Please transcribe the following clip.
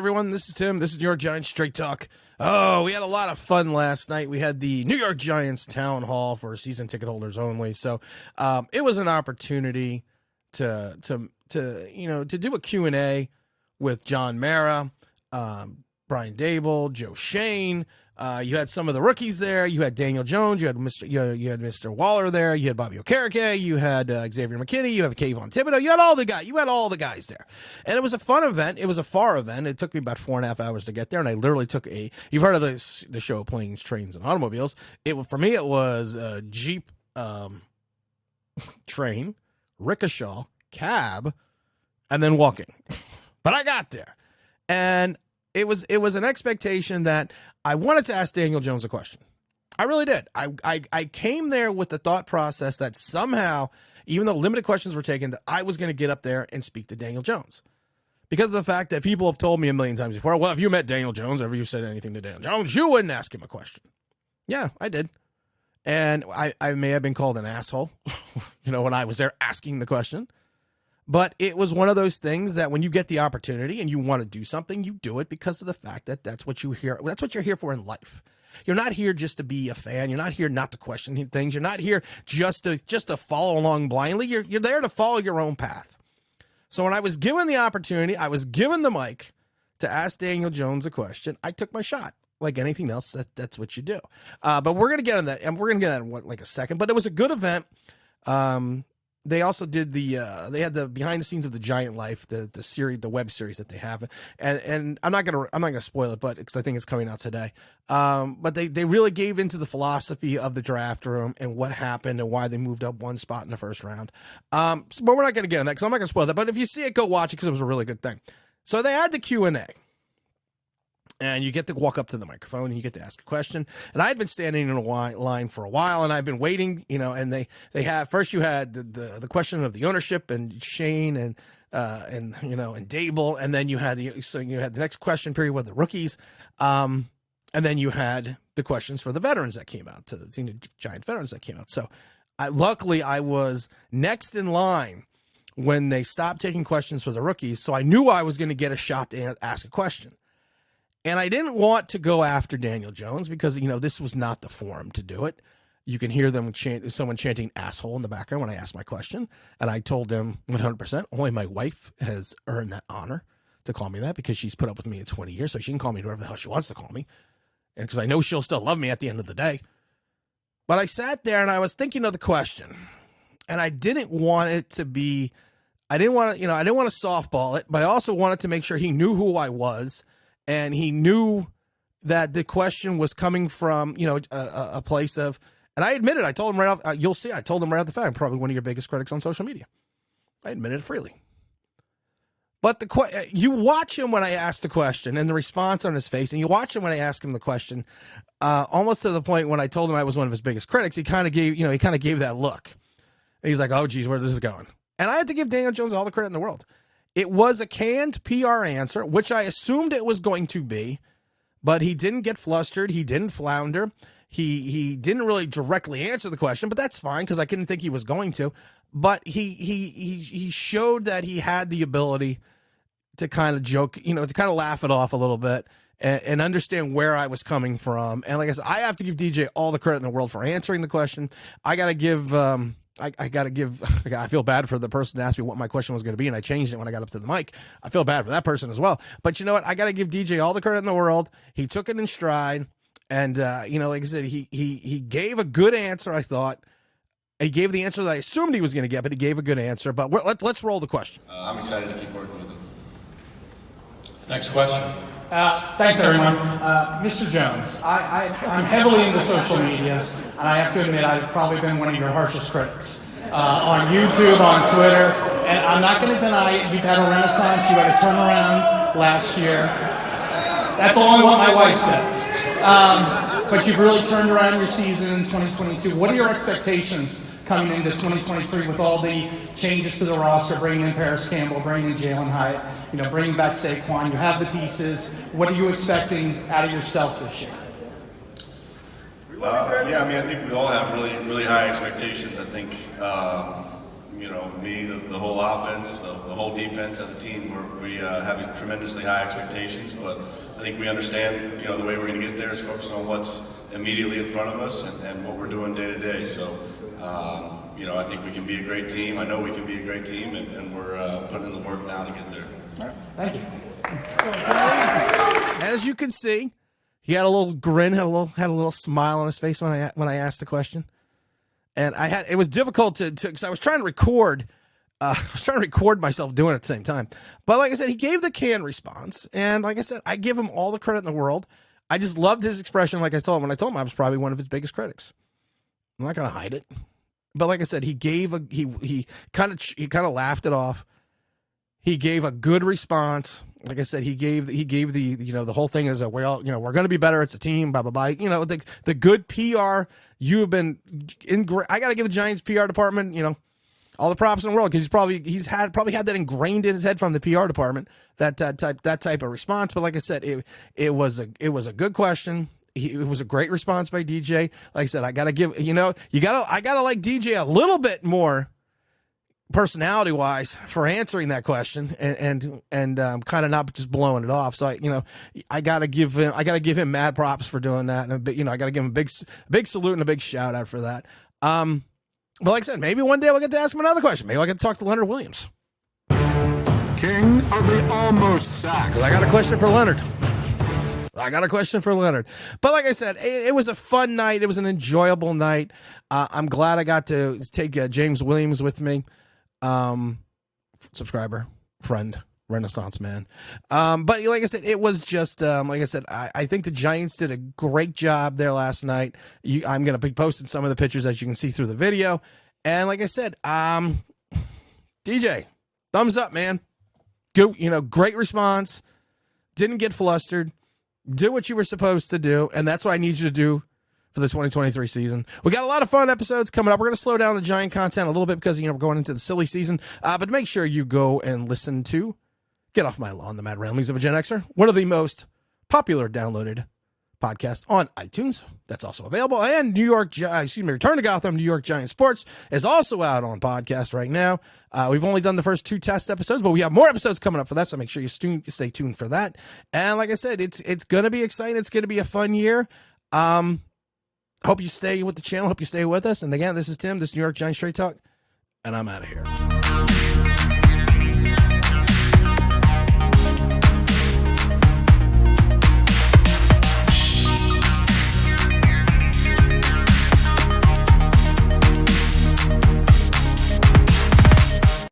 everyone. This is Tim. This is New York Giants Straight Talk. Oh, we had a lot of fun last night. We had the New York Giants Town Hall for season ticket holders only. So it was an opportunity to do a Q&A with John Mara, Brian Dable, Joe Shane. You had some of the rookies there. You had Daniel Jones. You had Mr. Waller there. You had Bobby Okereke. You had Xavier McKinney. You have Kayvon Thibodeau. You had all the guys. You had all the guys there, and it was a fun event. It was a far event. It took me about 4.5 hours to get there, and I literally took You've heard of the show Planes, Trains, and Automobiles. For me, it was a Jeep, train, rickshaw, cab, and then walking. But I got there, and it was an expectation that I wanted to ask Daniel Jones a question. I really did. I came there with the thought process that somehow, even though limited questions were taken, that I was going to get up there and speak to Daniel Jones. Because of the fact that people have told me a million times before, well, if you met Daniel Jones, or if you said anything to Daniel Jones, you wouldn't ask him a question. Yeah, I did. And I may have been called an asshole, when I was there asking the question. But it was one of those things that when you get the opportunity and you want to do something, you do it because of the fact that that's what you're here for in life. You're not here just to be a fan. You're not here not to question things. You're not here just to follow along blindly. You're there to follow your own path. So when I was given the opportunity, I was given the mic to ask Daniel Jones a question, I took my shot. Like anything else, that's what you do. But we're going to get on that, and we're going to get on in a second. But it was a good event. They also did they had the behind the scenes of the Giant Life, the series, the web series that they have, and I'm not gonna spoil it, but because I think it's coming out today. But they really gave into the philosophy of the draft room and what happened and why they moved up one spot in the first round. But we're not gonna get on that because I'm not gonna spoil that. But if you see it, go watch it because it was a really good thing. So they had the Q&A. And you get to walk up to the microphone and you get to ask a question. And I had been standing in a line for a while, and I've been waiting, and they have, first you had the question of the ownership and Shane and Dable. And then you had the next question period with the rookies. And then you had the questions for the veterans that came out, to the Giant veterans that came out. So luckily I was next in line when they stopped taking questions for the rookies. So I knew I was going to get a shot to ask a question. And I didn't want to go after Daniel Jones because, this was not the forum to do it. You can hear someone chanting asshole in the background when I asked my question. And I told them 100%, only my wife has earned that honor to call me that because she's put up with me in 20 years. So she can call me whatever the hell she wants to call me. And because I know she'll still love me at the end of the day. But I sat there and I was thinking of the question. And I didn't want it to be, I didn't want to softball it, but I also wanted to make sure he knew who I was. And he knew that the question was coming from, a place of, and I admitted, I told him right off, you'll see, I told him right off the bat, I'm probably one of your biggest critics on social media. I admitted it freely. But you watch him when I ask the question and the response on his face, and you watch him when I ask him the question, almost to the point when I told him I was one of his biggest critics, he kind of gave that look. And he's like, oh, geez, where this is going? And I had to give Daniel Jones all the credit in the world. It was a canned PR answer, which I assumed it was going to be, but he didn't get flustered. He didn't flounder. He didn't really directly answer the question, but that's fine because I didn't think he was going to. But he showed that he had the ability to kind of joke, to kind of laugh it off a little bit and understand where I was coming from. And like I said, I have to give DJ all the credit in the world for answering the question. I got to give... I feel bad for the person that asked me what my question was going to be, and I changed it when I got up to the mic. I feel bad for that person as well. But you know what? I got to give DJ all the credit in the world. He took it in stride, and like I said, he gave a good answer. I thought he gave the answer that I assumed he was going to get, but he gave a good answer. But let's roll the question. I'm excited to keep working with him. Next question. Thanks, everyone. Mr. Jones, I'm heavily into social media, and I have to admit I've probably been one of your harshest critics on YouTube, on Twitter, and I'm not going to deny it. You've had a renaissance. You had a turnaround last year. That's only what my wife says. But you've really turned around your season in 2022. What are your expectations coming into 2023 with all the changes to the roster, bringing in Paris Campbell, bringing in Jalen Hyatt, bringing back Saquon? You have the pieces. What are you expecting out of yourself this year? I think we all have really, really high expectations. I think, me, the whole offense, the whole defense as a team, we have tremendously high expectations, but I think we understand, the way we're going to get there is focused on what's immediately in front of us and what we're doing day to day. So, I think we can be a great team. I know we can be a great team, and we're putting in the work now to get there. All right. Thank you. As you can see, he had a little grin, had a little smile on his face when I asked the question. And it was difficult because I was trying to record. I was trying to record myself doing it at the same time. But like I said, he gave the canned response. And like I said, I give him all the credit in the world. I just loved his expression. Like I told him, when I told him I was probably one of his biggest critics. I'm not going to hide it. But like I said, he kind of laughed it off. He gave a good response. Like I said, he gave the the whole thing is that we're going to be better. It's a team, blah blah blah. The good PR you have been in. I got to give the Giants PR department all the props in the world, because he's probably had that ingrained in his head from the PR department, that type of response. But like I said, it was a good question. It was a great response by DJ. Like I said, I got to give I got to like DJ a little bit more personality wise for answering that question and kind of not just blowing it off. So I got to give him mad props for doing that, and I got to give him a big salute and a big shout out for that. But like I said, maybe one day we'll get to ask him another question. Maybe I'll get to talk to Leonard Williams, king of the almost sack. I got a question for Leonard. But like I said, it was a fun night. It was an enjoyable night. I'm glad I got to take James Williams with me. Subscriber, friend, Renaissance man. But like I said, it was just, I think the Giants did a great job there last night. I'm going to be posting some of the pictures, as you can see through the video. And like I said, DJ, thumbs up, man. Good, great response. Didn't get flustered. Did what you were supposed to do. And that's what I need you to do for the 2023 season. We got a lot of fun episodes coming up. We're going to slow down the Giant content a little bit because, we're going into the silly season. But make sure you go and listen to Get Off My Lawn, the Mad Ramblings of a Gen Xer, one of the most popular downloaded podcasts on iTunes. That's also available. And Return to Gotham, New York Giant Sports is also out on podcast right now. We've only done the first 2 test episodes, but we have more episodes coming up for that, so make sure you stay tuned for that. And like I said, it's going to be exciting. It's going to be a fun year. Hope you stay with the channel. Hope you stay with us. And again, this is Tim, this New York Giants Straight Talk, and I'm out of here.